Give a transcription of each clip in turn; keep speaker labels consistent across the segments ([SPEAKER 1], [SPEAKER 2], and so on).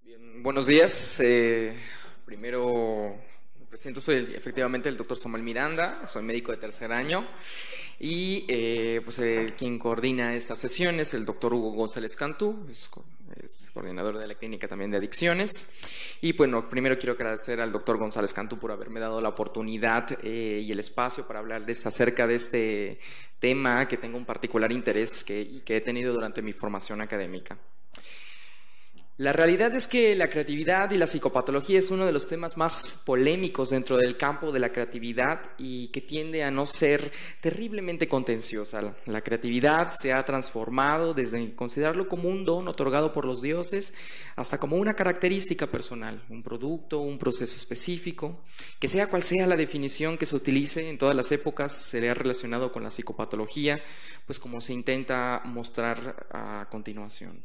[SPEAKER 1] Bien, buenos días. Primero me presento, soy efectivamente el doctor Samuel Miranda, soy médico de tercer año y quien coordina estas sesiones es el doctor Hugo González Cantú, es coordinador de la clínica también de adicciones. Y bueno, primero quiero agradecer al doctor González Cantú por haberme dado la oportunidad y el espacio para hablarles acerca de este tema que tengo un particular interés que he tenido durante mi formación académica. La realidad es que la creatividad y la psicopatología es uno de los temas más polémicos dentro del campo de la creatividad y que tiende a no ser terriblemente contenciosa. La creatividad se ha transformado desde considerarlo como un don otorgado por los dioses hasta como una característica personal, un producto, un proceso específico, que sea cual sea la definición que se utilice en todas las épocas, se le ha relacionado con la psicopatología, pues como se intenta mostrar a continuación.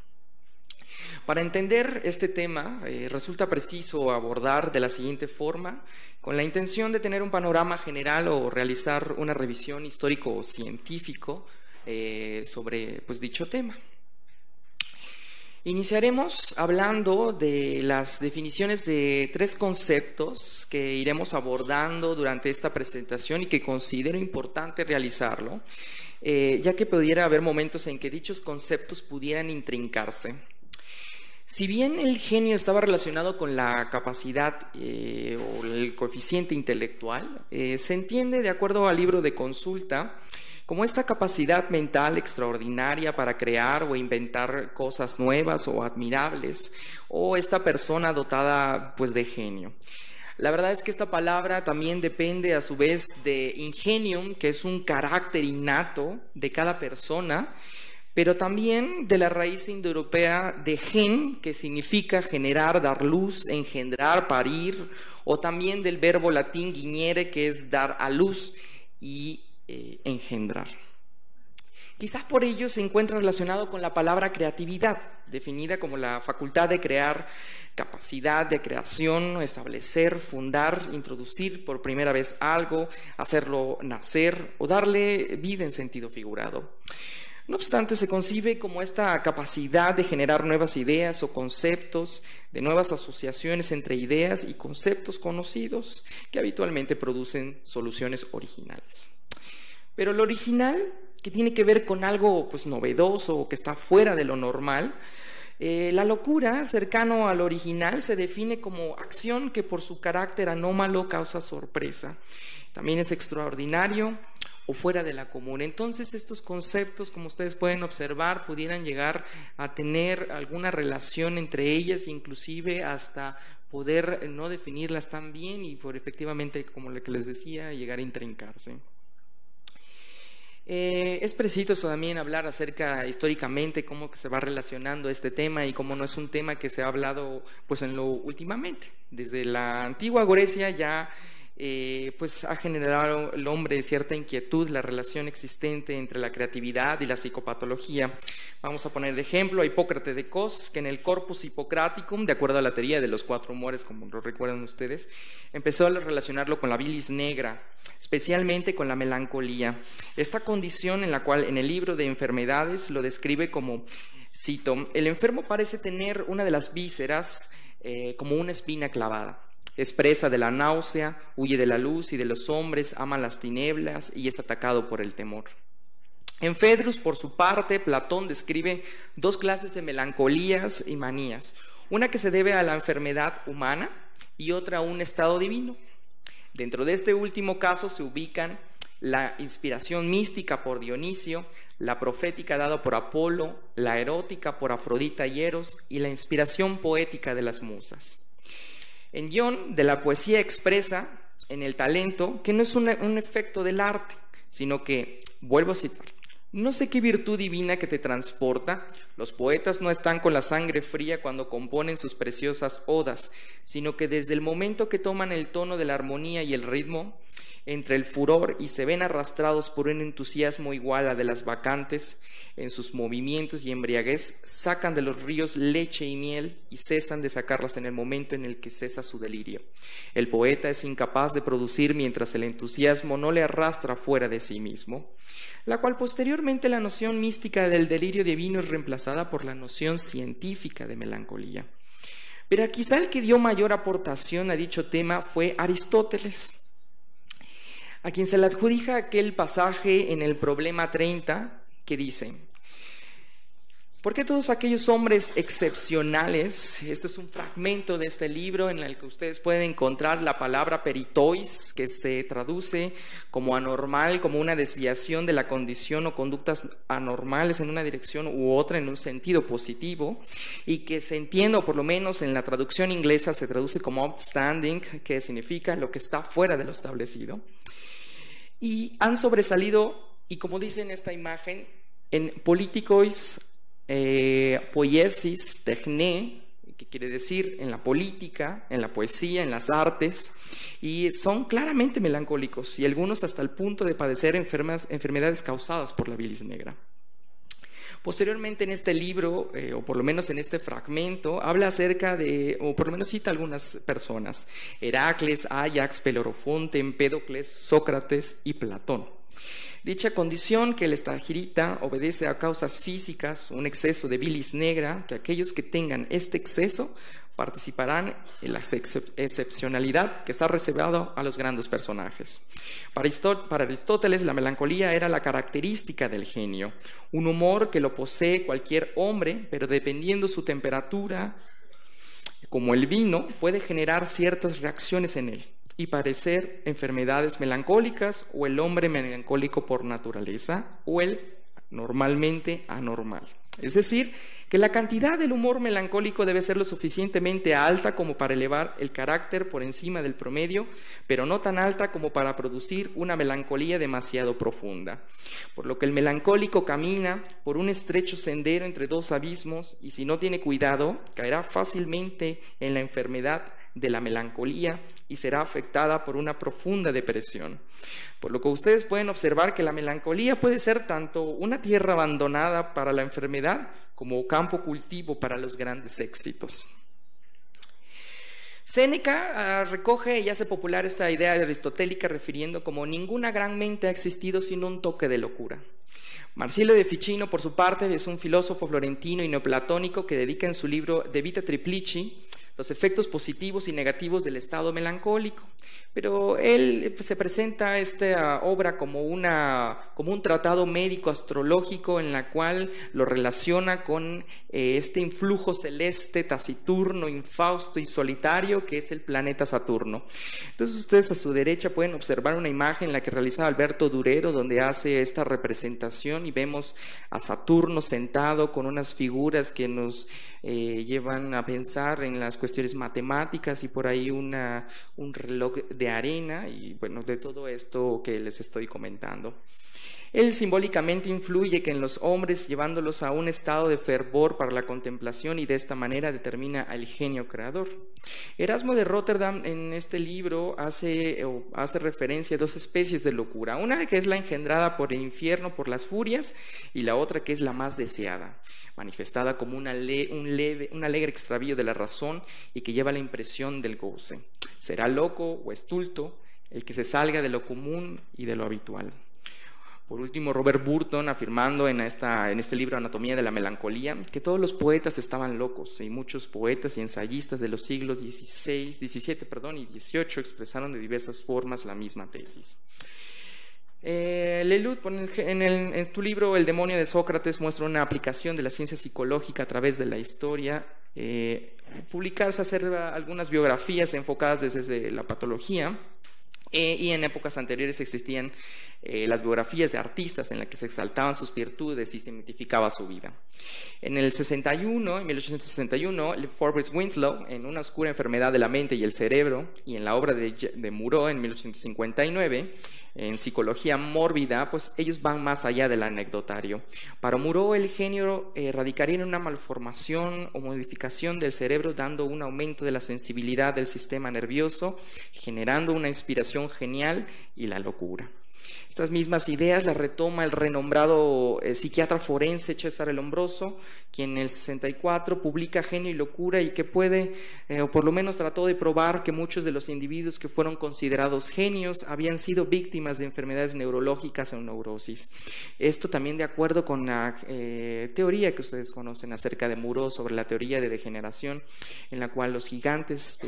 [SPEAKER 1] Para entender este tema, resulta preciso abordar de la siguiente forma, con la intención de tener un panorama general o realizar una revisión histórico-científico sobre dicho tema. Iniciaremos hablando de las definiciones de tres conceptos que iremos abordando durante esta presentación y que considero importante realizarlo, ya que pudiera haber momentos en que dichos conceptos pudieran intrincarse. Si bien el genio estaba relacionado con la capacidad o el coeficiente intelectual, se entiende, de acuerdo al libro de consulta, como esta capacidad mental extraordinaria para crear o inventar cosas nuevas o admirables, o esta persona dotada de genio. La verdad es que esta palabra también depende a su vez de ingenium, que es un carácter innato de cada persona, pero también de la raíz indoeuropea de gen, que significa generar, dar luz, engendrar, parir, o también del verbo latín giñere, que es dar a luz y engendrar. Quizás por ello se encuentra relacionado con la palabra creatividad, definida como la facultad de crear, capacidad de creación, establecer, fundar, introducir por primera vez algo, hacerlo nacer o darle vida en sentido figurado. No obstante, se concibe como esta capacidad de generar nuevas ideas o conceptos, de nuevas asociaciones entre ideas y conceptos conocidos que habitualmente producen soluciones originales. Pero lo original, que tiene que ver con algo novedoso o que está fuera de lo normal, la locura, cercano al original, se define como acción que por su carácter anómalo causa sorpresa. También es extraordinario o fuera de la común. Entonces estos conceptos, como ustedes pueden observar, pudieran llegar a tener alguna relación entre ellas, inclusive hasta poder no definirlas tan bien y por efectivamente, como lo que les decía, llegar a intrincarse. Es preciso también hablar acerca históricamente cómo se va relacionando este tema y cómo no es un tema que se ha hablado últimamente. Desde la antigua Grecia ya ha generado el hombre cierta inquietud la relación existente entre la creatividad y la psicopatología. Vamos a poner de ejemplo a Hipócrates de Cos, que en el Corpus Hippocraticum, de acuerdo a la teoría de los 4 humores, como lo recuerdan ustedes, empezó a relacionarlo con la bilis negra, especialmente con la melancolía. Esta condición en la cual en el libro de enfermedades lo describe como, cito, el enfermo parece tener una de las vísceras como una espina clavada. Es presa de la náusea, huye de la luz y de los hombres, ama las tinieblas y es atacado por el temor. En Fedrus, por su parte, Platón describe 2 clases de melancolías y manías, una que se debe a la enfermedad humana y otra a un estado divino. Dentro de este último caso se ubican la inspiración mística por Dionisio, la profética dada por Apolo, la erótica por Afrodita y Eros y la inspiración poética de las musas. En Dion, de la poesía expresa en el talento, que no es un efecto del arte, sino que, vuelvo a citar, no sé qué virtud divina que te transporta, los poetas no están con la sangre fría cuando componen sus preciosas odas, sino que desde el momento que toman el tono de la armonía y el ritmo, entre el furor y se ven arrastrados por un entusiasmo igual a de las bacantes, en sus movimientos y embriaguez sacan de los ríos leche y miel y cesan de sacarlas en el momento en el que cesa su delirio. El poeta es incapaz de producir mientras el entusiasmo no le arrastra fuera de sí mismo, la cual posteriormente la noción mística del delirio divino es reemplazada por la noción científica de melancolía. Pero quizá el que dio mayor aportación a dicho tema fue Aristóteles, a quien se le adjudica aquel pasaje en el Problema 30 que dice: ¿por qué todos aquellos hombres excepcionales? Este es un fragmento de este libro en el que ustedes pueden encontrar la palabra peritois, que se traduce como anormal, como una desviación de la condición o conductas anormales en una dirección u otra en un sentido positivo, y que se entiende, o por lo menos en la traducción inglesa se traduce como outstanding, que significa lo que está fuera de lo establecido. Y han sobresalido, y como dice en esta imagen, en politicois, poiesis, techné, que quiere decir en la política, en la poesía, en las artes, y son claramente melancólicos, y algunos hasta el punto de padecer enfermedades causadas por la bilis negra. Posteriormente en este libro, o por lo menos en este fragmento, habla acerca de, o por lo menos cita a algunas personas: Heracles, Ajax, Belorofonte, Empédocles, Sócrates y Platón. Dicha condición, que el estagirita obedece a causas físicas, un exceso de bilis negra, que aquellos que tengan este exceso participarán en la excepcionalidad que está reservado a los grandes personajes. Para Aristóteles, la melancolía era la característica del genio, un humor que lo posee cualquier hombre, pero dependiendo su temperatura, como el vino, puede generar ciertas reacciones en él y padecer enfermedades melancólicas, o el hombre melancólico por naturaleza, o el normalmente anormal. Es decir, que la cantidad del humor melancólico debe ser lo suficientemente alta como para elevar el carácter por encima del promedio, pero no tan alta como para producir una melancolía demasiado profunda. Por lo que el melancólico camina por un estrecho sendero entre dos abismos, y si no tiene cuidado, caerá fácilmente en la enfermedad de la melancolía y será afectada por una profunda depresión. Por lo que ustedes pueden observar que la melancolía puede ser tanto una tierra abandonada para la enfermedad como campo cultivo para los grandes éxitos. Séneca recoge y hace popular esta idea aristotélica refiriendo como: ninguna gran mente ha existido sin un toque de locura. Marsilio de Ficino, por su parte, es un filósofo florentino y neoplatónico que dedica en su libro De Vita Triplici los efectos positivos y negativos del estado melancólico. Pero él se presenta esta obra como un tratado médico astrológico en la cual lo relaciona con este influjo celeste taciturno, infausto y solitario que es el planeta Saturno. Entonces ustedes a su derecha pueden observar una imagen en la que realiza Alberto Durero, donde hace esta representación y vemos a Saturno sentado con unas figuras que nos llevan a pensar en las cuestiones matemáticas, y por ahí un reloj de arena, y bueno, de todo esto que les estoy comentando. Él simbólicamente influye que en los hombres, llevándolos a un estado de fervor para la contemplación, y de esta manera determina al genio creador. Erasmo de Rotterdam en este libro hace referencia a dos especies de locura: una que es la engendrada por el infierno, por las furias, y la otra que es la más deseada, manifestada como un alegre extravío de la razón y que lleva la impresión del goce. Será loco o estulto el que se salga de lo común y de lo habitual. Por último, Robert Burton, afirmando en este libro Anatomía de la Melancolía, que todos los poetas estaban locos, y muchos poetas y ensayistas de los siglos XVII y XVIII expresaron de diversas formas la misma tesis. Lelut, en tu libro El demonio de Sócrates, muestra una aplicación de la ciencia psicológica a través de la historia. Publicarse acerca algunas biografías enfocadas desde la patología. Y en épocas anteriores existían las biografías de artistas en las que se exaltaban sus virtudes y se mitificaba su vida. En 1861, Forbes Winslow, en Una oscura enfermedad de la mente y el cerebro, y en la obra de Moreau en 1859, en Psicología mórbida, pues ellos van más allá del anecdotario. Para Moreau, el genio radicaría en una malformación o modificación del cerebro, dando un aumento de la sensibilidad del sistema nervioso, generando una inspiración genial y la locura. Estas mismas ideas las retoma el renombrado psiquiatra forense Cesare Lombroso, quien en el 64 publica Genio y Locura, y que puede, o por lo menos trató de probar, que muchos de los individuos que fueron considerados genios habían sido víctimas de enfermedades neurológicas o neurosis. Esto también de acuerdo con la teoría que ustedes conocen acerca de Muro sobre la teoría de degeneración, en la cual los gigantes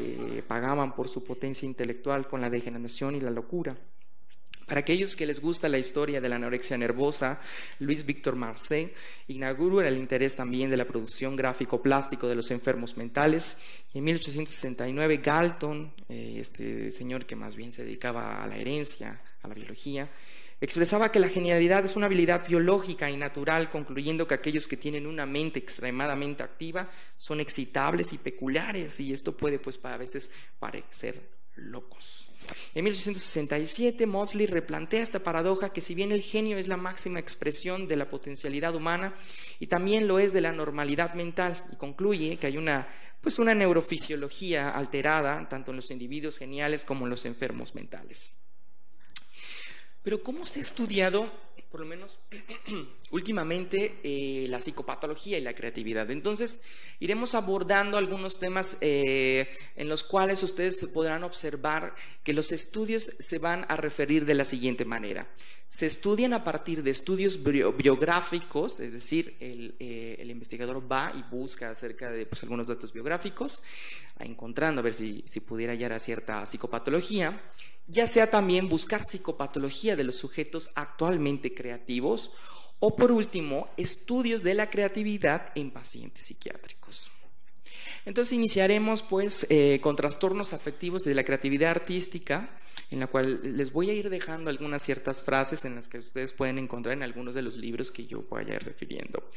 [SPEAKER 1] pagaban por su potencia intelectual con la degeneración y la locura. Para aquellos que les gusta la historia de la anorexia nervosa, Louis Victor Marcé inaugura el interés también de la producción gráfico-plástico de los enfermos mentales. Y en 1869 Galton, este señor que más bien se dedicaba a la herencia, a la biología, expresaba que la genialidad es una habilidad biológica y natural, concluyendo que aquellos que tienen una mente extremadamente activa son excitables y peculiares, y esto puede pues a veces parecer locos. En 1867 Maudsley replantea esta paradoja, que si bien el genio es la máxima expresión de la potencialidad humana y también lo es de la normalidad mental, y concluye que hay una neurofisiología alterada tanto en los individuos geniales como en los enfermos mentales. Pero ¿cómo se ha estudiado, por lo menos últimamente, la psicopatología y la creatividad? Entonces, iremos abordando algunos temas en los cuales ustedes podrán observar que los estudios se van a referir de la siguiente manera. Se estudian a partir de estudios biográficos, es decir, el investigador va y busca acerca de algunos datos biográficos, encontrando a ver si pudiera hallar a cierta psicopatología, ya sea también buscar psicopatología de los sujetos actualmente creativos, o por último, estudios de la creatividad en pacientes psiquiátricos. Entonces iniciaremos pues con trastornos afectivos de la creatividad artística, en la cual les voy a ir dejando algunas ciertas frases en las que ustedes pueden encontrar en algunos de los libros que yo vaya refiriendo.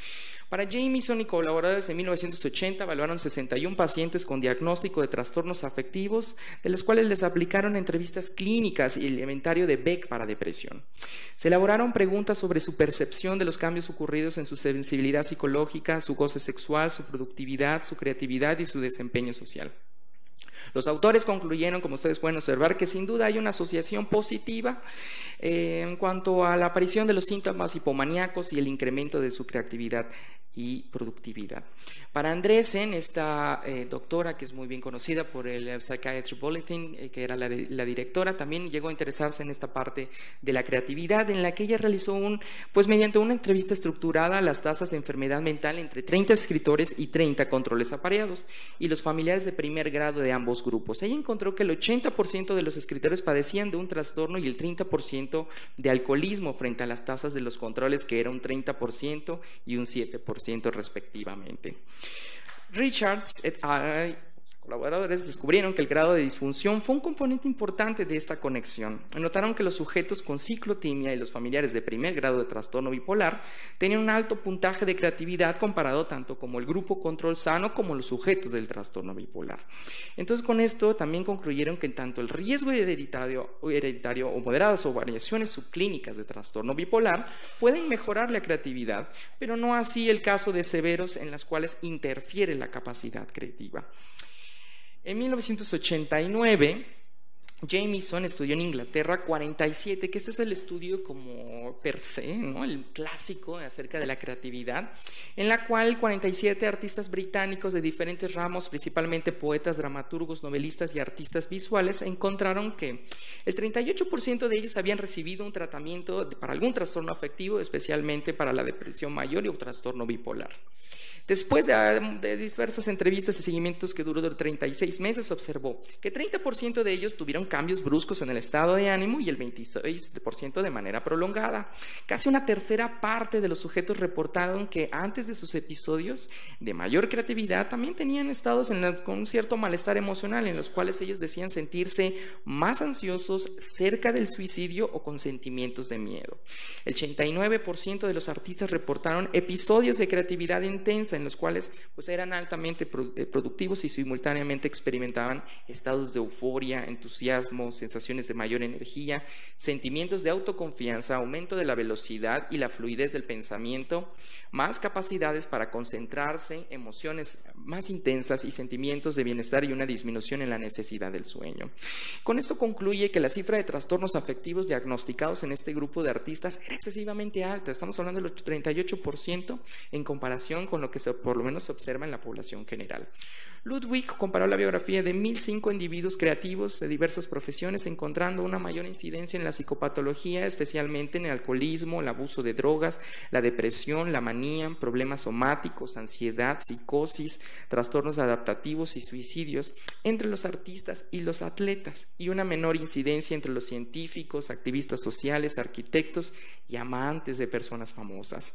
[SPEAKER 1] Para Jamieson y colaboradores en 1980 evaluaron 61 pacientes con diagnóstico de trastornos afectivos, de los cuales les aplicaron entrevistas clínicas y el inventario de Beck para depresión. Se elaboraron preguntas sobre su percepción de los cambios ocurridos en su sensibilidad psicológica, su goce sexual, su productividad, su creatividad y su desempeño social. Los autores concluyeron, como ustedes pueden observar, que sin duda hay una asociación positiva en cuanto a la aparición de los síntomas hipomaníacos y el incremento de su creatividad y productividad. Para Andresen, esta doctora, que es muy bien conocida por el Psychiatry Bulletin, que era la directora, también llegó a interesarse en esta parte de la creatividad, en la que ella realizó mediante una entrevista estructurada, las tasas de enfermedad mental entre 30 escritores y 30 controles apareados, y los familiares de primer grado de ambos grupos. Ella encontró que el 80% de los escritores padecían de un trastorno y el 30% de alcoholismo, frente a las tasas de los controles, que era un 30% y un 7% respectivamente. Richards et al. Colaboradores descubrieron que el grado de disfunción fue un componente importante de esta conexión. Notaron que los sujetos con ciclotimia y los familiares de primer grado de trastorno bipolar tenían un alto puntaje de creatividad comparado tanto como el grupo control sano como los sujetos del trastorno bipolar. Entonces, con esto también concluyeron que tanto el riesgo hereditario o moderadas o variaciones subclínicas de trastorno bipolar pueden mejorar la creatividad, pero no así el caso de severos en las cuales interfiere la capacidad creativa. En 1989, Jamieson estudió en Inglaterra 47, que este es el estudio como per se, ¿no? El clásico acerca de la creatividad, en la cual 47 artistas británicos de diferentes ramos, principalmente poetas, dramaturgos, novelistas y artistas visuales, encontraron que el 38% de ellos habían recibido un tratamiento para algún trastorno afectivo, especialmente para la depresión mayor y un trastorno bipolar. Después de diversas entrevistas y seguimientos que duró 36 meses, observó que 30% de ellos tuvieron cambios bruscos en el estado de ánimo y el 26% de manera prolongada. Casi una tercera parte de los sujetos reportaron que antes de sus episodios de mayor creatividad también tenían estados con un cierto malestar emocional, en los cuales ellos decían sentirse más ansiosos, cerca del suicidio o con sentimientos de miedo. El 89% de los artistas reportaron episodios de creatividad intensa, en los cuales eran altamente productivos y simultáneamente experimentaban estados de euforia, entusiasmo entusiasmo, sensaciones de mayor energía, sentimientos de autoconfianza, aumento de la velocidad y la fluidez del pensamiento, más capacidades para concentrarse, emociones más intensas y sentimientos de bienestar y una disminución en la necesidad del sueño. Con esto concluye que la cifra de trastornos afectivos diagnosticados en este grupo de artistas era excesivamente alta. Estamos hablando del 38% en comparación con lo que por lo menos se observa en la población general. Ludwig comparó la biografía de 1.005 individuos creativos de diversas profesiones, encontrando una mayor incidencia en la psicopatología, especialmente en el alcoholismo, el abuso de drogas, la depresión, la manía, problemas somáticos, ansiedad, psicosis, trastornos adaptativos y suicidios entre los artistas y los atletas, y una menor incidencia entre los científicos, activistas sociales, arquitectos y amantes de personas famosas.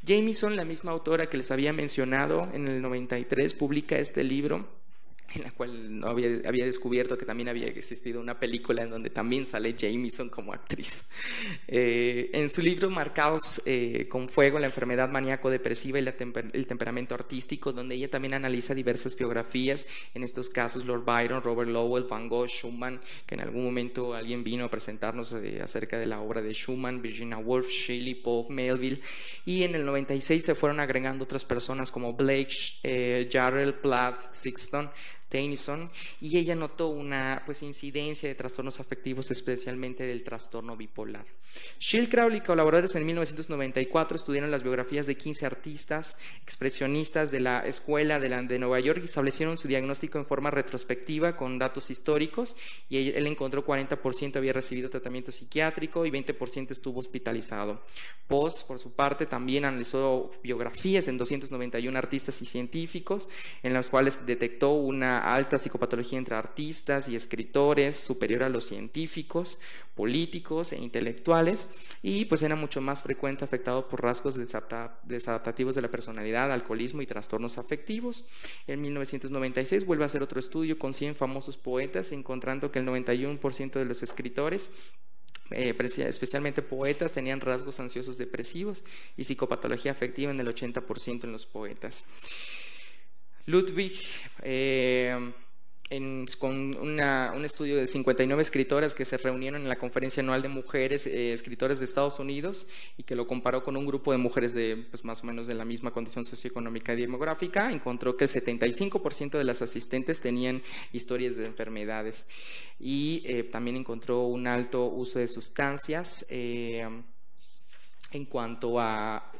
[SPEAKER 1] Jamieson, la misma autora que les había mencionado en el 93, publica este libro en la cual había descubierto que también había existido una película en donde también sale Jamieson como actriz. En su libro Marcados con Fuego, la enfermedad maníaco-depresiva y el temperamento artístico, donde ella también analiza diversas biografías, en estos casos Lord Byron, Robert Lowell, Van Gogh, Schumann, que en algún momento alguien vino a presentarnos acerca de la obra de Schumann, Virginia Woolf, Shelley, Pope, Melville, y en el 96 se fueron agregando otras personas como Blake, Jarrell, Platt, Sexton, Tennyson, y ella notó una incidencia de trastornos afectivos, especialmente del trastorno bipolar. Schildkraut y colaboradores en 1994 estudiaron las biografías de 15 artistas expresionistas de la escuela de Nueva York y establecieron su diagnóstico en forma retrospectiva con datos históricos, y él encontró 40% había recibido tratamiento psiquiátrico y 20% estuvo hospitalizado. Post, por su parte, también analizó biografías en 291 artistas y científicos, en las cuales detectó una alta psicopatología entre artistas y escritores, superior a los científicos, políticos e intelectuales, y pues era mucho más frecuente afectado por rasgos desadaptativos de la personalidad, alcoholismo y trastornos afectivos. En 1996 vuelve a hacer otro estudio con 100 famosos poetas, encontrando que el 91% de los escritores, especialmente poetas, tenían rasgos ansiosos depresivos y psicopatología afectiva en el 80% en los poetas. Ludwig, con un estudio de 59 escritoras que se reunieron en la Conferencia Anual de Mujeres Escritoras de Estados Unidos, y que lo comparó con un grupo de mujeres de más o menos de la misma condición socioeconómica y demográfica, encontró que el 75% de las asistentes tenían historias de enfermedades, y también encontró un alto uso de sustancias en cuanto a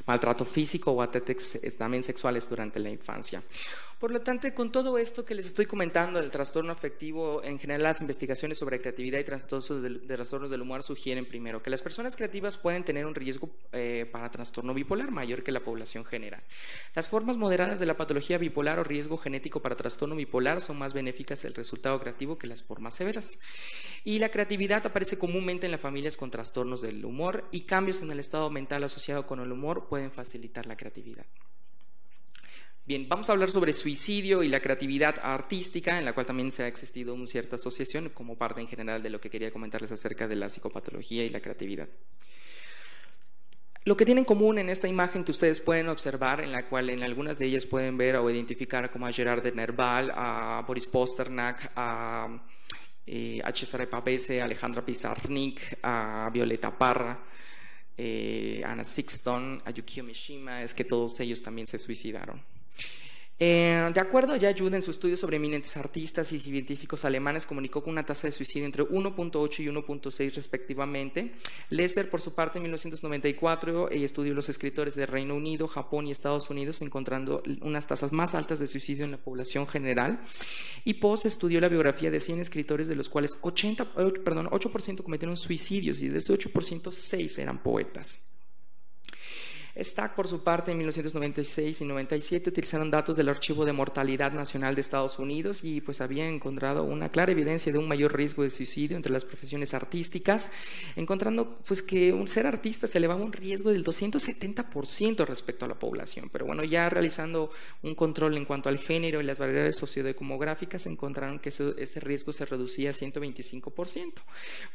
[SPEAKER 1] maltrato físico o ataques también sexuales durante la infancia. Por lo tanto, con todo esto que les estoy comentando del trastorno afectivo, en general las investigaciones sobre creatividad y trastornos del humor sugieren primero que las personas creativas pueden tener un riesgo para trastorno bipolar mayor que la población general. Las formas moderadas de la patología bipolar o riesgo genético para trastorno bipolar son más benéficas el resultado creativo que las formas severas. Y la creatividad aparece comúnmente en las familias con trastornos del humor, y cambios en el estado mental asociado con el humor pueden facilitar la creatividad. Bien, vamos a hablar sobre suicidio y la creatividad artística, en la cual también se ha existido una cierta asociación como parte en general de lo que quería comentarles acerca de la psicopatología y la creatividad. Lo que tienen en común en esta imagen que ustedes pueden observar, en la cual en algunas de ellas pueden ver o identificar como a Gerard de Nerval, a Boris Pasternak, a Cesare Pavese, a Alejandra Pizarnik, a Violeta Parra, Anna Sexton, a Yukio Mishima, es que todos ellos también se suicidaron. De acuerdo a Yayud, en su estudio sobre eminentes artistas y científicos alemanes, comunicó con una tasa de suicidio entre 1.8 y 1.6 respectivamente. Lester, por su parte, en 1994, estudió los escritores de Reino Unido, Japón y Estados Unidos, encontrando unas tasas más altas de suicidio en la población general. Y Post estudió la biografía de 100 escritores, de los cuales 8% cometieron suicidios, y de ese 8%, 6 eran poetas. Stack, por su parte, en 1996 y 97 utilizaron datos del Archivo de Mortalidad Nacional de Estados Unidos, y pues habían encontrado una clara evidencia de un mayor riesgo de suicidio entre las profesiones artísticas, encontrando pues que ser artista se elevaba un riesgo del 270% respecto a la población. Pero bueno, ya realizando un control en cuanto al género y las variedades sociodemográficas, encontraron que ese riesgo se reducía a 125%.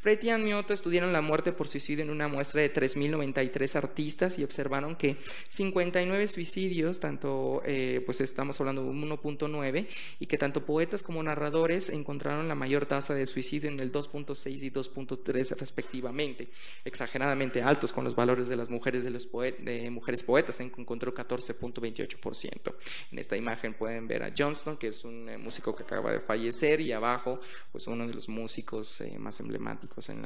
[SPEAKER 1] Preti y Mioto estudiaron la muerte por suicidio en una muestra de 3.093 artistas y observaron que 59 suicidios, tanto, pues estamos hablando de un 1.9, y que tanto poetas como narradores encontraron la mayor tasa de suicidio en el 2.6 y 2.3 respectivamente, exageradamente altos con los valores de las mujeres de mujeres poetas, se encontró 14.28%. En esta imagen pueden ver a Johnston, que es un músico que acaba de fallecer, y abajo pues uno de los músicos más emblemáticos en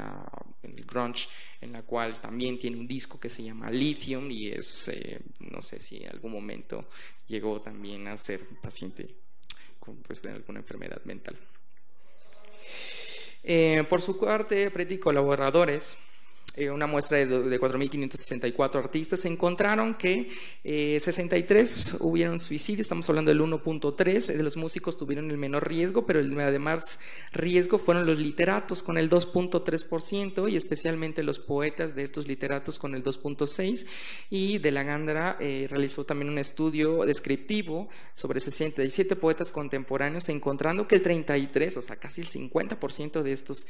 [SPEAKER 1] el grunge, en la cual también tiene un disco que se llama Lithium, y es, no sé si en algún momento llegó también a ser un paciente pues, de alguna enfermedad mental. Por su parte, Preti y colaboradores, una muestra de 4.564 artistas, encontraron que 63 hubieron suicidios, estamos hablando del 1.3, de los músicos tuvieron el menor riesgo, pero el además riesgo fueron los literatos con el 2.3%, y especialmente los poetas de estos literatos con el 2.6%, y de la Gandra realizó también un estudio descriptivo sobre 67 poetas contemporáneos, encontrando que el 33, o sea casi el 50% de estos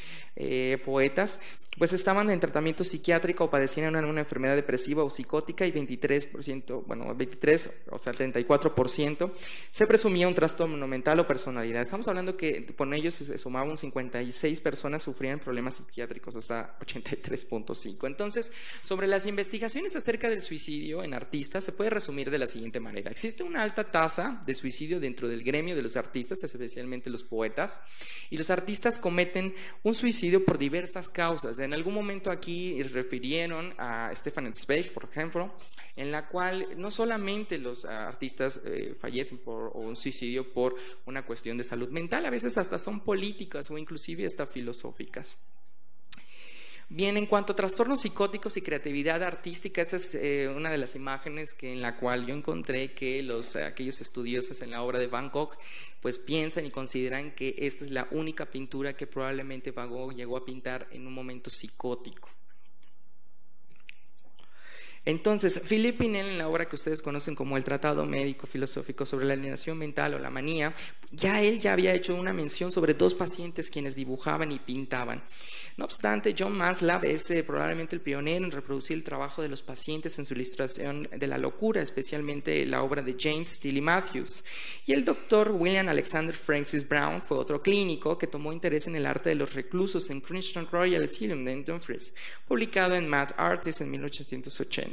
[SPEAKER 1] poetas, pues estaban en tratamiento psiquiátrico o padecían una enfermedad depresiva o psicótica, y 23%, bueno, 23, o sea, 34% se presumía un trastorno mental o personalidad. Estamos hablando que con ellos se sumaban 56 personas sufrían problemas psiquiátricos, o sea, 83.5. Entonces, sobre las investigaciones acerca del suicidio en artistas se puede resumir de la siguiente manera: existe una alta tasa de suicidio dentro del gremio de los artistas, especialmente los poetas, y los artistas cometen un suicidio por diversas causas. En algún momento aquí refirieron a Stefan Zweig, por ejemplo, en la cual no solamente los artistas fallecen por un suicidio por una cuestión de salud mental, a veces hasta son políticas o inclusive hasta filosóficas. Bien, en cuanto a trastornos psicóticos y creatividad artística, esta es una de las imágenes en la cual yo encontré que aquellos estudiosos en la obra de Van Gogh pues piensan y consideran que esta es la única pintura que probablemente Van Gogh llegó a pintar en un momento psicótico. Entonces, Philippe Pinel, en la obra que ustedes conocen como el Tratado Médico Filosófico sobre la alienación mental o la manía, él ya había hecho una mención sobre 2 pacientes quienes dibujaban y pintaban. No obstante, John Maslach es probablemente el pionero en reproducir el trabajo de los pacientes en su ilustración de la locura, especialmente la obra de James Stilly Matthews. Y el doctor William Alexander Francis Brown fue otro clínico que tomó interés en el arte de los reclusos en Princeton Royal Asylum de Dumfries, publicado en Mad Artist en 1880.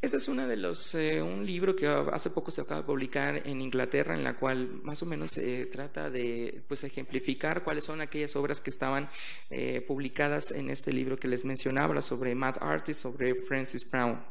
[SPEAKER 1] Este es uno de un libro que hace poco se acaba de publicar en Inglaterra, en la cual más o menos se trata de pues, ejemplificar cuáles son aquellas obras que estaban publicadas en este libro que les mencionaba sobre Mad Artist, sobre Francis Brown.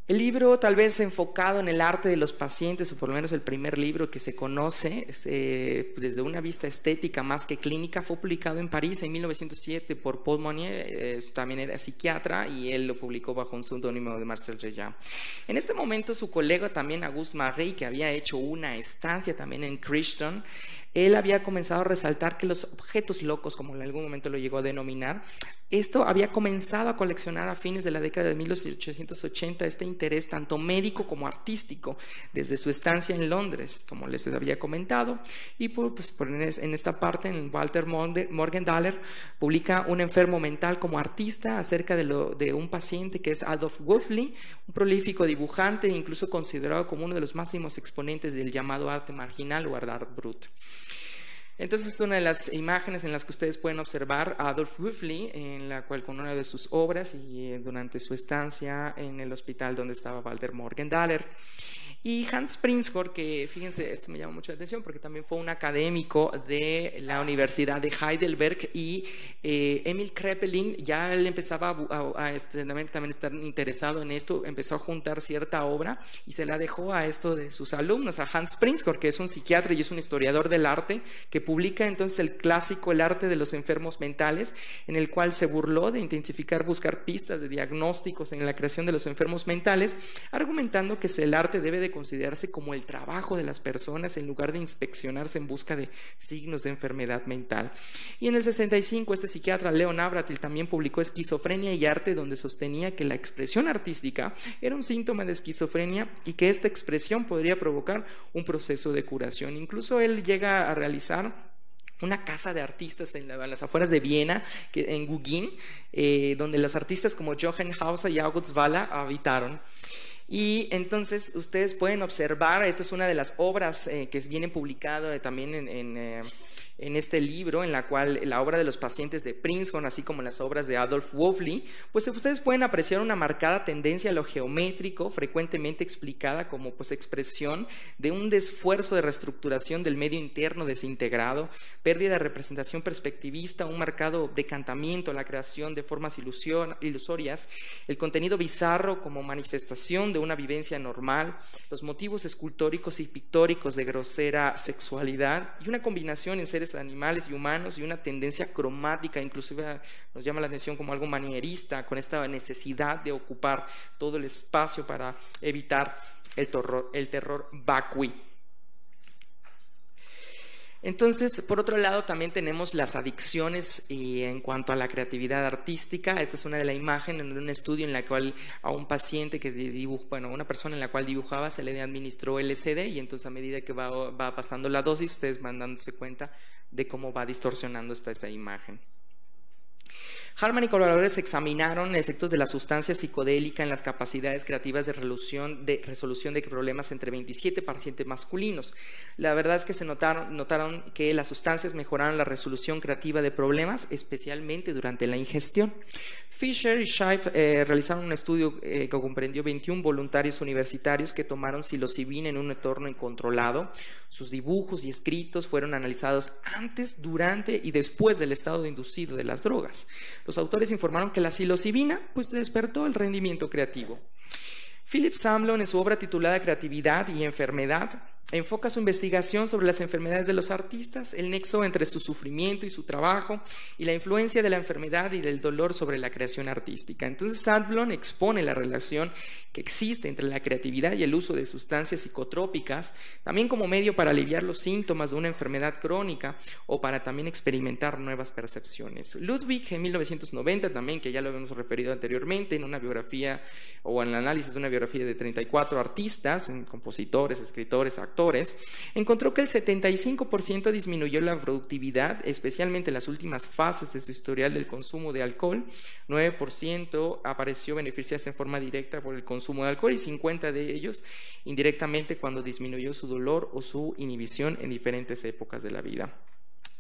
[SPEAKER 1] El libro, tal vez enfocado en el arte de los pacientes, o por lo menos el primer libro que se conoce desde una vista estética más que clínica, fue publicado en París en 1907 por Paul Monnier, también era psiquiatra, y él lo publicó bajo un seudónimo de Marcel Reillat. En este momento su colega también Auguste Marie, que había hecho una estancia también en Princeton, él había comenzado a resaltar que los objetos locos, como en algún momento lo llegó a denominar, esto había comenzado a coleccionar a fines de la década de 1880 este interés tanto médico como artístico desde su estancia en Londres, como les había comentado, y en esta parte en Walter Morgenthaler publica Un enfermo mental como artista acerca de un paciente que es Adolf Wölfli, un prolífico dibujante, incluso considerado como uno de los máximos exponentes del llamado arte marginal o art brut. Entonces, es una de las imágenes en las que ustedes pueden observar a Adolf Wölfli, en la cual con una de sus obras y durante su estancia en el hospital donde estaba Walter Morgenthaler. Y Hans Prinzhorn, que fíjense, esto me llama mucho la atención porque también fue un académico de la Universidad de Heidelberg, y Emil Kraepelin ya él empezaba también estar interesado en esto, empezó a juntar cierta obra y se la dejó a esto de sus alumnos, a Hans Prinzhorn, que es un psiquiatra y es un historiador del arte, que publica entonces el clásico El arte de los enfermos mentales, en el cual se burló de buscar pistas de diagnósticos en la creación de los enfermos mentales, argumentando que el arte debe de considerarse como el trabajo de las personas en lugar de inspeccionarse en busca de signos de enfermedad mental. Y en el 65 este psiquiatra Leon Abratil también publicó Esquizofrenia y arte, donde sostenía que la expresión artística era un síntoma de esquizofrenia y que esta expresión podría provocar un proceso de curación. Incluso él llega a realizar una casa de artistas en las afueras de Viena, en Guggen, donde los artistas como Johann Hauser y August Wahler habitaron. Y entonces ustedes pueden observar, esta es una de las obras que vienen publicadas también en este libro, en la cual la obra de los pacientes de Prinzhorn, así como las obras de Adolf Wöfli, pues ustedes pueden apreciar una marcada tendencia a lo geométrico, frecuentemente explicada como pues expresión de un esfuerzo de reestructuración del medio interno desintegrado, pérdida de representación perspectivista, un marcado decantamiento, la creación de formas ilusorias, el contenido bizarro como manifestación de una vivencia normal, los motivos escultóricos y pictóricos de grosera sexualidad y una combinación en seres animales y humanos y una tendencia cromática, inclusive nos llama la atención como algo manierista, con esta necesidad de ocupar todo el espacio para evitar el terror vacui. Entonces, por otro lado, también tenemos las adicciones en cuanto a la creatividad artística. Esta es una de las imágenes en un estudio en la cual a un paciente que dibuja, bueno, una persona en la cual dibujaba se le administró LSD y entonces a medida que va pasando la dosis, ustedes van dándose cuenta de cómo va distorsionando esa imagen. Harman y colaboradores examinaron efectos de la sustancia psicodélica en las capacidades creativas de resolución de problemas entre 27 pacientes masculinos. La verdad es que se notaron que las sustancias mejoraron la resolución creativa de problemas, especialmente durante la ingestión. Fisher y Scheif realizaron un estudio que comprendió 21 voluntarios universitarios que tomaron psilocibina en un entorno incontrolado. Sus dibujos y escritos fueron analizados antes, durante y después del estado inducido de las drogas. Los autores informaron que la psilocibina pues despertó el rendimiento creativo. Philip Samlon, en su obra titulada Creatividad y Enfermedad, enfoca su investigación sobre las enfermedades de los artistas, el nexo entre su sufrimiento y su trabajo y la influencia de la enfermedad y del dolor sobre la creación artística. Entonces Samlon expone la relación que existe entre la creatividad y el uso de sustancias psicotrópicas, también como medio para aliviar los síntomas de una enfermedad crónica o para también experimentar nuevas percepciones. Ludwig, en 1990 también, que ya lo habíamos referido anteriormente, en una biografía o en el análisis de una biografía de 34 artistas, compositores, escritores, actores, encontró que el 75% disminuyó la productividad, especialmente en las últimas fases de su historial del consumo de alcohol, 9% apareció beneficiarse en forma directa por el consumo de alcohol y 50% de ellos indirectamente cuando disminuyó su dolor o su inhibición en diferentes épocas de la vida.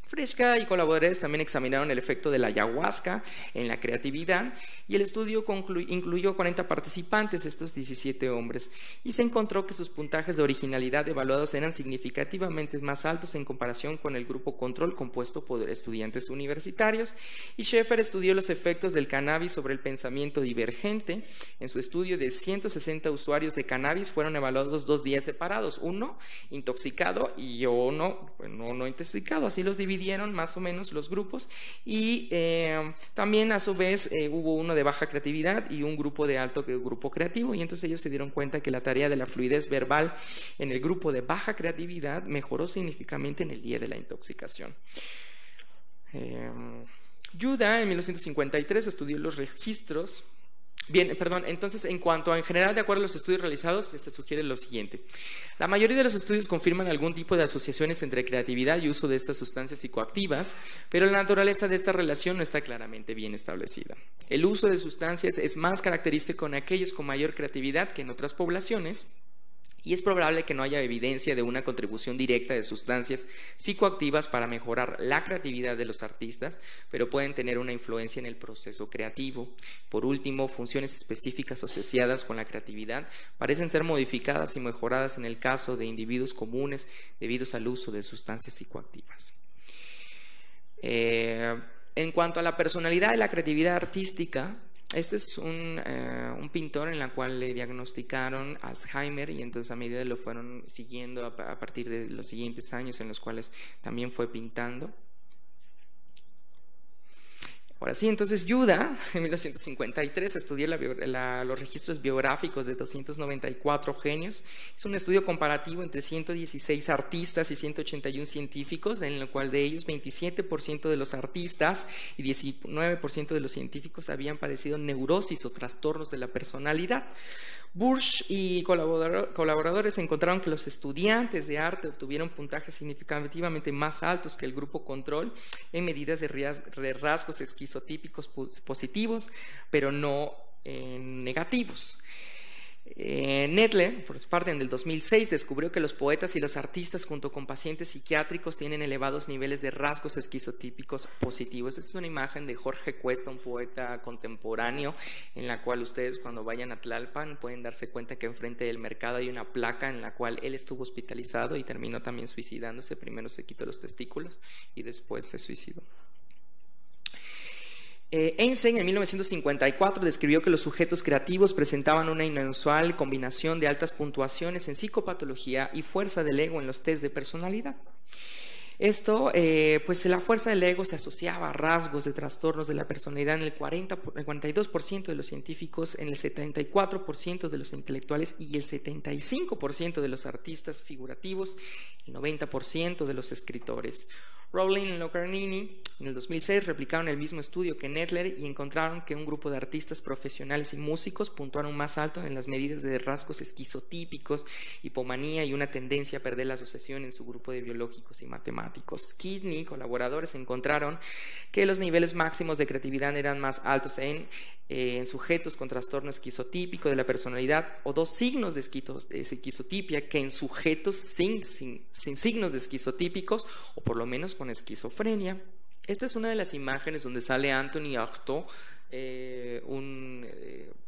[SPEAKER 1] Frischka y colaboradores también examinaron el efecto de la ayahuasca en la creatividad y el estudio incluyó 40 participantes, estos 17 hombres, y se encontró que sus puntajes de originalidad evaluados eran significativamente más altos en comparación con el grupo control compuesto por estudiantes universitarios. Y Schaeffer estudió los efectos del cannabis sobre el pensamiento divergente. En su estudio de 160 usuarios de cannabis fueron evaluados 2 días separados, uno intoxicado y uno no intoxicado, así los dividieron más o menos los grupos y también a su vez hubo uno de baja creatividad y un grupo de alto grupo creativo y entonces ellos se dieron cuenta que la tarea de la fluidez verbal en el grupo de baja creatividad mejoró significativamente en el día de la intoxicación. Judah en 1953 estudió los registros. Bien, perdón, entonces en cuanto a en general, de acuerdo a los estudios realizados, se sugiere lo siguiente. La mayoría de los estudios confirman algún tipo de asociaciones entre creatividad y uso de estas sustancias psicoactivas, pero la naturaleza de esta relación no está claramente bien establecida. El uso de sustancias es más característico en aquellos con mayor creatividad que en otras poblaciones, y es probable que no haya evidencia de una contribución directa de sustancias psicoactivas para mejorar la creatividad de los artistas, pero pueden tener una influencia en el proceso creativo. Por último, funciones específicas asociadas con la creatividad parecen ser modificadas y mejoradas en el caso de individuos comunes debido al uso de sustancias psicoactivas. En cuanto a la personalidad de la creatividad artística, este es un pintor en la cual le diagnosticaron Alzheimer y entonces a medida lo fueron siguiendo a partir de los siguientes años en los cuales también fue pintando. Ahora sí, entonces Yuda, en 1953, estudió los registros biográficos de 294 genios. Es un estudio comparativo entre 116 artistas y 181 científicos, en el cual de ellos 27% de los artistas y 19% de los científicos habían padecido neurosis o trastornos de la personalidad. Burch y colaboradores encontraron que los estudiantes de arte obtuvieron puntajes significativamente más altos que el grupo control en medidas de rasgos esquizotípicos positivos, pero no negativos. Nedler, por su parte, en el 2006 descubrió que los poetas y los artistas junto con pacientes psiquiátricos tienen elevados niveles de rasgos esquizotípicos positivos. Esta es una imagen de Jorge Cuesta, un poeta contemporáneo, en la cual ustedes cuando vayan a Tlalpan pueden darse cuenta que enfrente del mercado hay una placa en la cual él estuvo hospitalizado y terminó también suicidándose. Primero se quitó los testículos y después se suicidó. Einstein en 1954 describió que los sujetos creativos presentaban una inusual combinación de altas puntuaciones en psicopatología y fuerza del ego en los test de personalidad. Esto, pues la fuerza del ego se asociaba a rasgos de trastornos de la personalidad en el 42% de los científicos, en el 74% de los intelectuales y el 75% de los artistas figurativos, el 90% de los escritores. Rowling y Locarnini en el 2006 replicaron el mismo estudio que Nedler y encontraron que un grupo de artistas profesionales y músicos puntuaron más alto en las medidas de rasgos esquizotípicos, hipomanía y una tendencia a perder la asociación en su grupo de biológicos y matemáticos. Kidney y colaboradores encontraron que los niveles máximos de creatividad eran más altos en sujetos con trastorno esquizotípico de la personalidad o dos signos de esquizotipia que en sujetos sin signos de esquizotípicos o por lo menos con esquizofrenia. Esta es una de las imágenes donde sale Anthony Artaud, un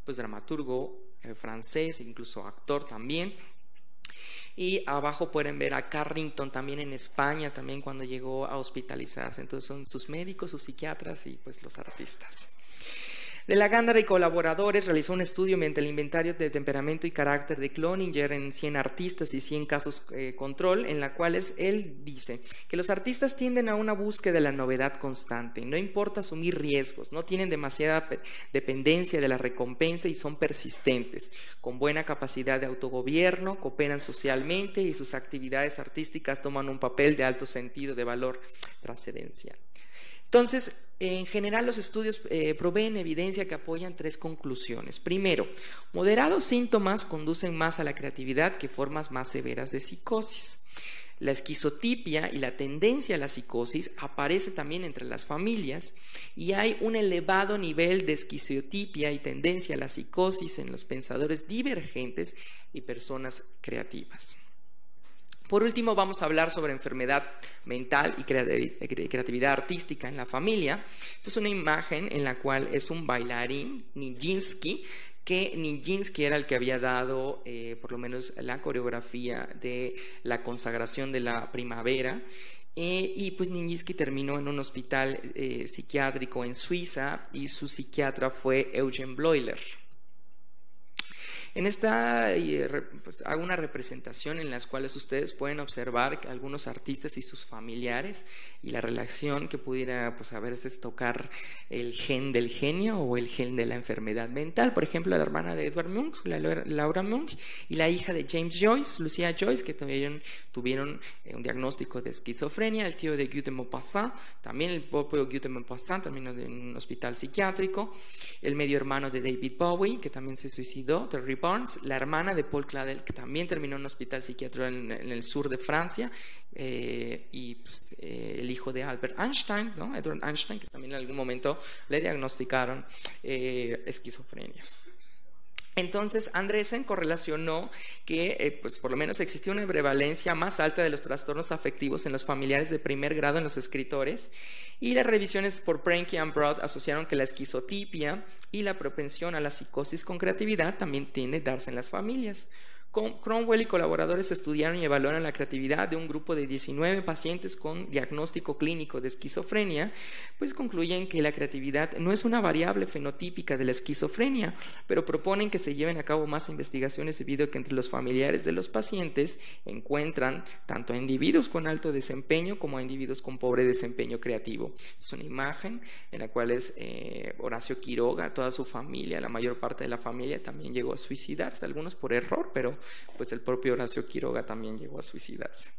[SPEAKER 1] dramaturgo francés, incluso actor también. Y abajo pueden ver a Carrington también en España, también cuando llegó a hospitalizarse. Entonces son sus médicos, sus psiquiatras y pues los artistas. De la Gándara y colaboradores realizó un estudio mediante el inventario de temperamento y carácter de Cloninger en 100 artistas y 100 casos control, en la cual él dice que los artistas tienden a una búsqueda de la novedad constante, no importa asumir riesgos, no tienen demasiada dependencia de la recompensa y son persistentes, con buena capacidad de autogobierno, cooperan socialmente y sus actividades artísticas toman un papel de alto sentido de valor trascendencial. Entonces, en general los estudios proveen evidencia que apoyan tres conclusiones. Primero, moderados síntomas conducen más a la creatividad que formas más severas de psicosis. La esquizotipia y la tendencia a la psicosis aparece también entre las familias y hay un elevado nivel de esquizotipia y tendencia a la psicosis en los pensadores divergentes y personas creativas. Por último, vamos a hablar sobre enfermedad mental y creatividad artística en la familia. Esta es una imagen en la cual es un bailarín, Nijinsky, que Nijinsky era el que había dado por lo menos la coreografía de la consagración de la primavera. Y pues Nijinsky terminó en un hospital psiquiátrico en Suiza y su psiquiatra fue Eugen Bleuler. En esta pues, hago una representación en las cuales ustedes pueden observar que algunos artistas y sus familiares y la relación que pudiera pues, a veces tocar el gen del genio o el gen de la enfermedad mental. Por ejemplo, la hermana de Edvard Munch, Laura Munch, y la hija de James Joyce, Lucia Joyce, que tuvieron un diagnóstico de esquizofrenia. El tío de Guy de Maupassant, también el propio Guy de Maupassant, terminó en un hospital psiquiátrico. El medio hermano de David Bowie, que también se suicidó, Terry Barnes, la hermana de Paul Claudel, que también terminó en un hospital psiquiátrico en el sur de Francia, y pues, el hijo de Albert Einstein, ¿no? Edward Einstein, que también en algún momento le diagnosticaron esquizofrenia. Entonces, Andresen correlacionó que, pues, por lo menos existía una prevalencia más alta de los trastornos afectivos en los familiares de primer grado en los escritores, y las revisiones por Prenke y Broad asociaron que la esquizotipia y la propensión a la psicosis con creatividad también tiende a darse en las familias. Cromwell y colaboradores estudiaron y evaluaron la creatividad de un grupo de 19 pacientes con diagnóstico clínico de esquizofrenia, pues concluyen que la creatividad no es una variable fenotípica de la esquizofrenia, pero proponen que se lleven a cabo más investigaciones debido a que entre los familiares de los pacientes encuentran tanto a individuos con alto desempeño como a individuos con pobre desempeño creativo. Es una imagen en la cual es Horacio Quiroga, toda su familia, la mayor parte de la familia también llegó a suicidarse, algunos por error, pero pues el propio Horacio Quiroga también llegó a suicidarse.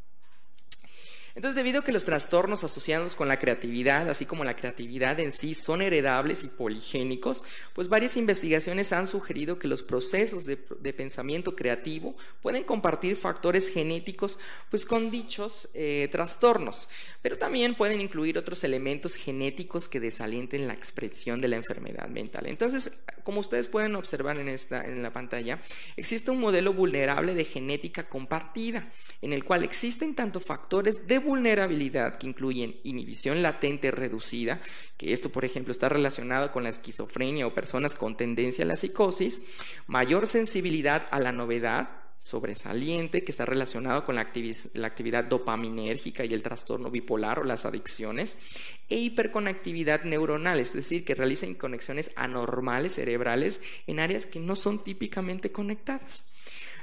[SPEAKER 1] Entonces, debido a que los trastornos asociados con la creatividad, así como la creatividad en sí, son heredables y poligénicos, pues varias investigaciones han sugerido que los procesos de pensamiento creativo pueden compartir factores genéticos pues con dichos trastornos, pero también pueden incluir otros elementos genéticos que desalienten la expresión de la enfermedad mental. Entonces, como ustedes pueden observar en la pantalla, existe un modelo vulnerable de genética compartida, en el cual existen tanto factores de vulnerabilidad que incluyen inhibición latente reducida, que esto por ejemplo está relacionado con la esquizofrenia o personas con tendencia a la psicosis, mayor sensibilidad a la novedad sobresaliente, que está relacionado con la actividad dopaminérgica y el trastorno bipolar o las adicciones, e hiperconectividad neuronal, es decir, que realizan conexiones anormales cerebrales en áreas que no son típicamente conectadas.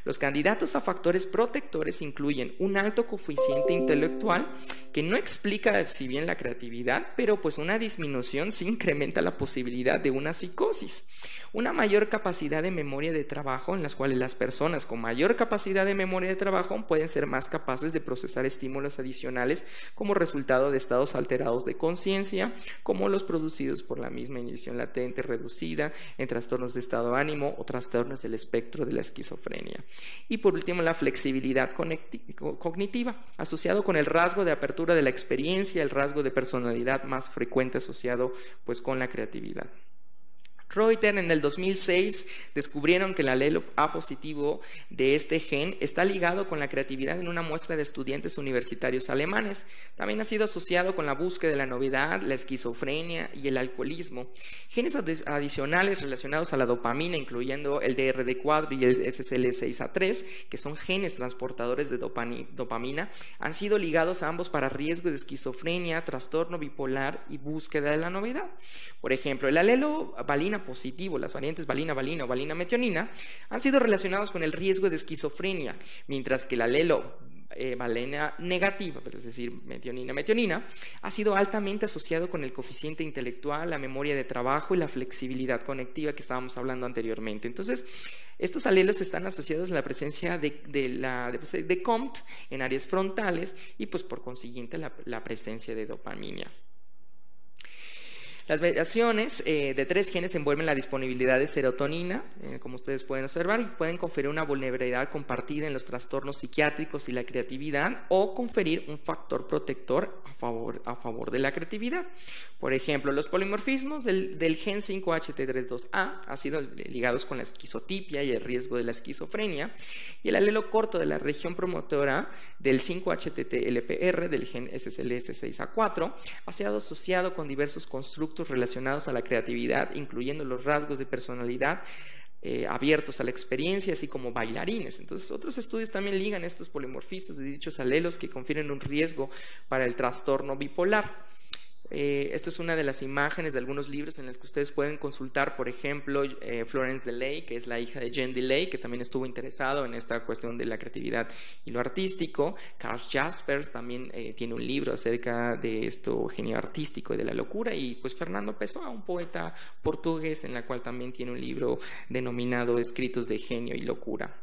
[SPEAKER 1] Los candidatos a factores protectores incluyen un alto coeficiente intelectual que no explica si bien la creatividad, pero pues una disminución sí incrementa la posibilidad de una psicosis. Una mayor capacidad de memoria de trabajo, en las cuales las personas con mayor capacidad de memoria de trabajo pueden ser más capaces de procesar estímulos adicionales como resultado de estados alterados de conciencia, como los producidos por la misma inhibición latente reducida en trastornos de estado de ánimo o trastornos del espectro de la esquizofrenia. Y por último, la flexibilidad cognitiva, asociado con el rasgo de apertura de la experiencia, el rasgo de personalidad más frecuente asociado pues con la creatividad. Reuter en el 2006 descubrieron que el alelo A positivo de este gen está ligado con la creatividad en una muestra de estudiantes universitarios alemanes. También ha sido asociado con la búsqueda de la novedad, la esquizofrenia y el alcoholismo. Genes adicionales relacionados a la dopamina, incluyendo el DRD4 y el SSL6A3, que son genes transportadores de dopamina, han sido ligados a ambos para riesgo de esquizofrenia, trastorno bipolar y búsqueda de la novedad. Por ejemplo, el alelo valina positivo, las variantes valina-valina o valina-metionina, han sido relacionados con el riesgo de esquizofrenia, mientras que el alelo valina negativa, es decir, metionina-metionina, ha sido altamente asociado con el coeficiente intelectual, la memoria de trabajo y la flexibilidad conectiva que estábamos hablando anteriormente. Entonces, estos alelos están asociados a la presencia de COMT en áreas frontales y, pues, por consiguiente, la presencia de dopamina. Las variaciones de 3 genes envuelven la disponibilidad de serotonina, como ustedes pueden observar, y pueden conferir una vulnerabilidad compartida en los trastornos psiquiátricos y la creatividad, o conferir un factor protector a favor de la creatividad. Por ejemplo, los polimorfismos del gen 5HT32A han sido ligados con la esquizotipia y el riesgo de la esquizofrenia, y el alelo corto de la región promotora del 5HTT-LPR del gen SSLS6A4 ha sido asociado con diversos constructos relacionados a la creatividad, incluyendo los rasgos de personalidad abiertos a la experiencia, así como bailarines. Entonces, otros estudios también ligan estos polimorfismos de dichos alelos que confieren un riesgo para el trastorno bipolar. Esta es una de las imágenes de algunos libros en los que ustedes pueden consultar, por ejemplo, Florence Delay, que es la hija de Jean Delay, que también estuvo interesado en esta cuestión de la creatividad y lo artístico. Karl Jaspers también tiene un libro acerca de esto, genio artístico y de la locura, y pues Fernando Pessoa, un poeta portugués, en la cual también tiene un libro denominado Escritos de genio y locura.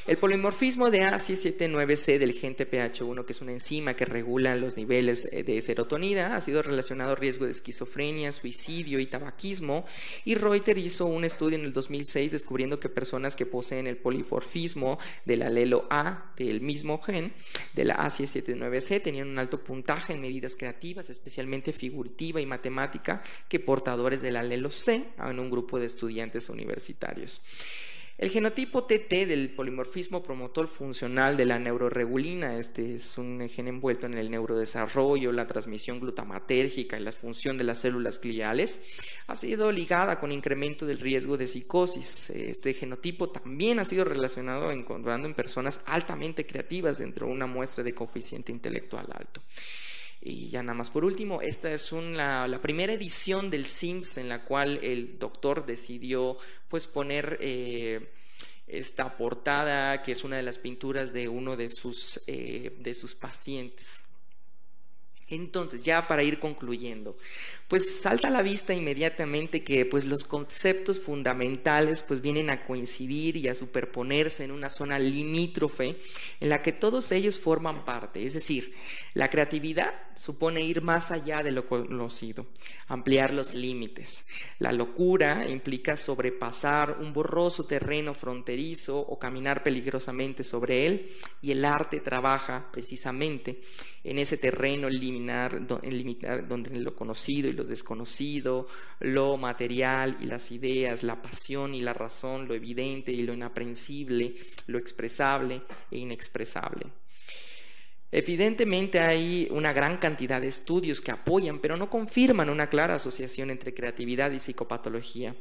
[SPEAKER 1] El polimorfismo de A679C del gen TPH1, que es una enzima que regula los niveles de serotonina, ha sido relacionado a riesgo de esquizofrenia, suicidio y tabaquismo, y Reuter hizo un estudio en el 2006 descubriendo que personas que poseen el polimorfismo del alelo A del mismo gen, de la A679C, tenían un alto puntaje en medidas creativas, especialmente figurativa y matemática, que portadores del alelo C en un grupo de estudiantes universitarios. El genotipo TT del polimorfismo promotor funcional de la neuroregulina, este es un gen envuelto en el neurodesarrollo, la transmisión glutamatérgica y la función de las células gliales, ha sido ligada con incremento del riesgo de psicosis. Este genotipo también ha sido relacionado encontrando en personas altamente creativas dentro de una muestra de coeficiente intelectual alto. Y ya nada más por último, esta es la primera edición del SIMS en la cual el doctor decidió pues poner esta portada, que es una de las pinturas de uno de sus pacientes. Entonces, ya para ir concluyendo, pues salta a la vista inmediatamente que pues los conceptos fundamentales pues vienen a coincidir y a superponerse en una zona limítrofe en la que todos ellos forman parte. Es decir, la creatividad supone ir más allá de lo conocido, ampliar los límites. La locura implica sobrepasar un borroso terreno fronterizo o caminar peligrosamente sobre él, y el arte trabaja precisamente en ese terreno limitar donde lo conocido y lo desconocido, lo material y las ideas, la pasión y la razón, lo evidente y lo inaprehensible, lo expresable e inexpresable. Evidentemente hay una gran cantidad de estudios que apoyan, pero no confirman una clara asociación entre creatividad y psicopatología.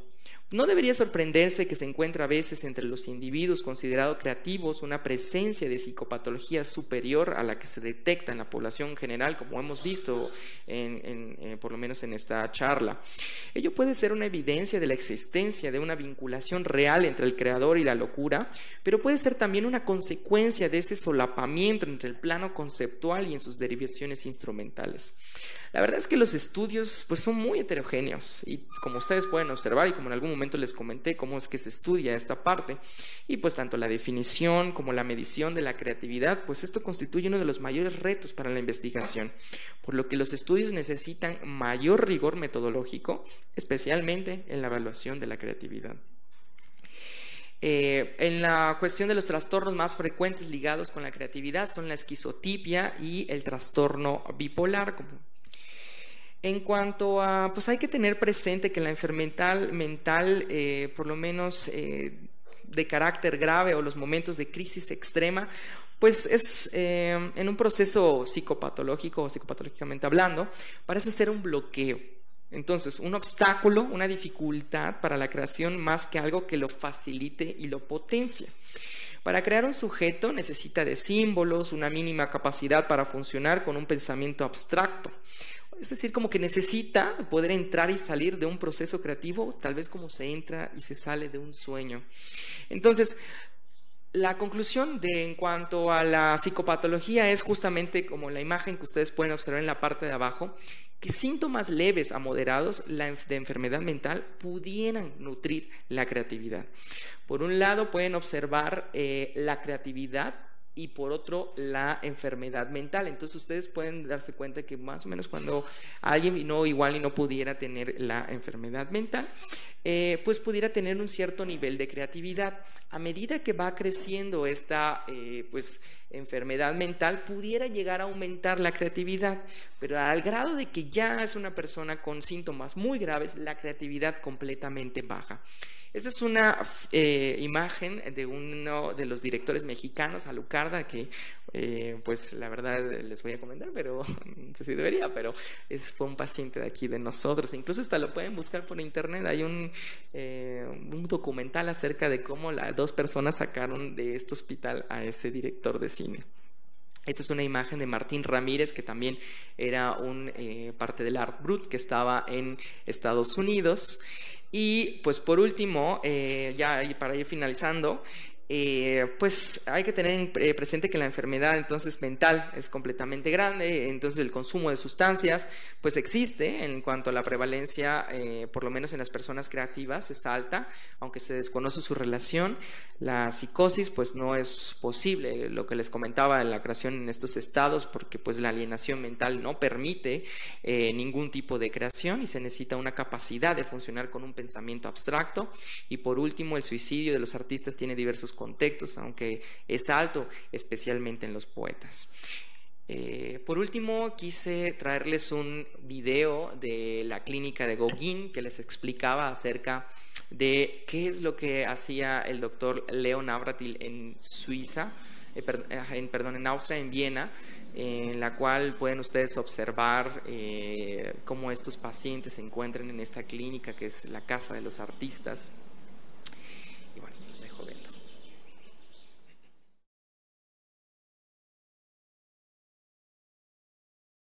[SPEAKER 1] No debería sorprenderse que se encuentra a veces entre los individuos considerados creativos una presencia de psicopatología superior a la que se detecta en la población general, como hemos visto por lo menos en esta charla. Ello puede ser una evidencia de la existencia de una vinculación real entre el creador y la locura, pero puede ser también una consecuencia de ese solapamiento entre el plano conceptual y en sus derivaciones instrumentales. La verdad es que los estudios pues son muy heterogéneos, y como ustedes pueden observar, y como en algún momento les comenté cómo es que se estudia esta parte, y pues tanto la definición como la medición de la creatividad, pues esto constituye uno de los mayores retos para la investigación, por lo que los estudios necesitan mayor rigor metodológico, especialmente en la evaluación de la creatividad. En la cuestión de los trastornos más frecuentes ligados con la creatividad son la esquizotipia y el trastorno bipolar. En cuanto a, pues hay que tener presente que la enfermedad mental, por lo menos de carácter grave o los momentos de crisis extrema, pues es en un proceso psicopatológico o psicopatológicamente hablando, parece ser un bloqueo. Entonces, un obstáculo, una dificultad para la creación más que algo que lo facilite y lo potencie. Para crear un sujeto necesita de símbolos, una mínima capacidad para funcionar con un pensamiento abstracto. Es decir, como que necesita poder entrar y salir de un proceso creativo, tal vez como se entra y se sale de un sueño. Entonces, la conclusión en cuanto a la psicopatología es justamente como la imagen que ustedes pueden observar en la parte de abajo, que síntomas leves a moderados de enfermedad mental pudieran nutrir la creatividad. Por un lado pueden observar la creatividad y por otro la enfermedad mental. Entonces ustedes pueden darse cuenta que más o menos cuando alguien igual y no pudiera tener la enfermedad mental, pues pudiera tener un cierto nivel de creatividad. A medida que va creciendo esta pues enfermedad mental, pudiera llegar a aumentar la creatividad, pero al grado de que ya es una persona con síntomas muy graves, la creatividad completamente baja. Esta es una imagen de uno de los directores mexicanos, Alucarda, que pues la verdad les voy a comentar, pero no sé si debería, pero fue un paciente de aquí de nosotros. Incluso hasta lo pueden buscar por internet. Hay un documental acerca de cómo dos personas sacaron de este hospital a ese director de cine. Esta es una imagen de Martín Ramírez, que también era parte del Art Brut, que estaba en Estados Unidos. Y pues por último, ya para ir finalizando, pues hay que tener presente que la enfermedad entonces mental es completamente grande. Entonces el consumo de sustancias pues existe. En cuanto a la prevalencia, por lo menos en las personas creativas es alta, aunque se desconoce su relación. La psicosis pues no es posible, lo que les comentaba, en la creación en estos estados, porque pues la alienación mental no permite ningún tipo de creación y se necesita una capacidad de funcionar con un pensamiento abstracto. Y por último, el suicidio de los artistas tiene diversos contextos, aunque es alto, especialmente en los poetas. Por último, quise traerles un video de la clínica de Gauguin que les explicaba acerca de qué es lo que hacía el doctor Leo Navratil en Suiza, en Austria, en Viena, en la cual pueden ustedes observar cómo estos pacientes se encuentran en esta clínica que es la Casa de los Artistas. Y bueno, los dejo ver.